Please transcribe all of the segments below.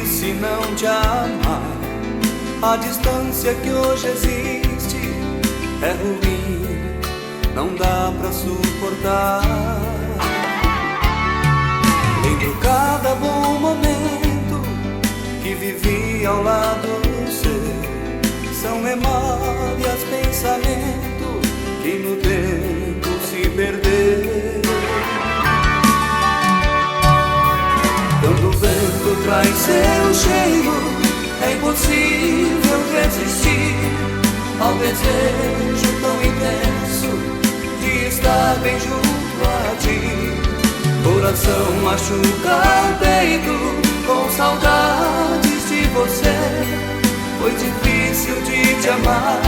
se não te amar. A distância que hoje existe é ruim, não dá pra suportar. Lembro cada bom momento que vivi ao lado seu. São memórias, pensamento que no tempo se perderam. Quando o vento traz seu cheiro, é impossível resistir ao desejo tão intenso de estar bem junto a ti. Coração machuca o peito com saudades de você. Foi difícil de te amar,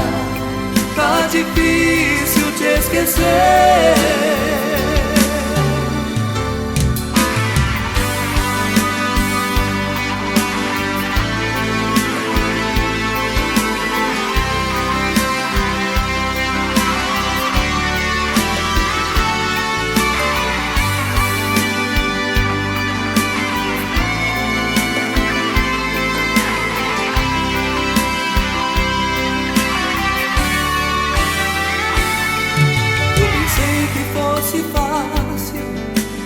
tá difícil te esquecer.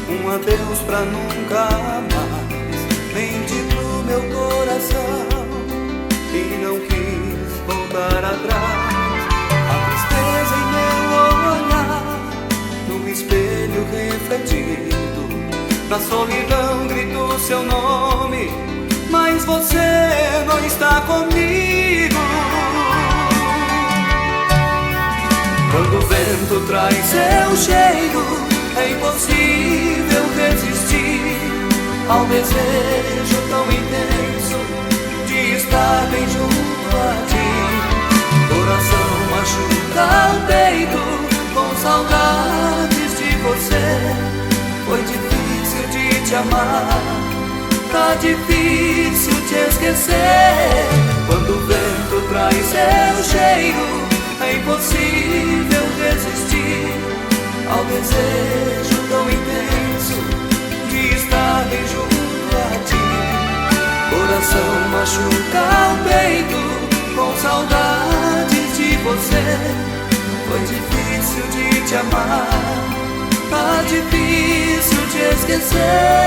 Um adeus pra nunca mais. Menti pro meu coração e não quis voltar atrás. A tristeza em meu olhar, no espelho refletido, na solidão grito seu nome, mas você não está comigo. Quando o vento traz seu cheiro, é impossível resistir ao desejo tão intenso de estar bem junto a ti. Coração machuca o peito com saudades de você. Foi difícil de te amar, tá difícil te esquecer. Quando o vento traz seu cheiro, é impossível resistir ao desejo tão intenso de estar bem junto a ti. Coração machuca o peito com saudades de você. Foi difícil de te amar, tá difícil te esquecer.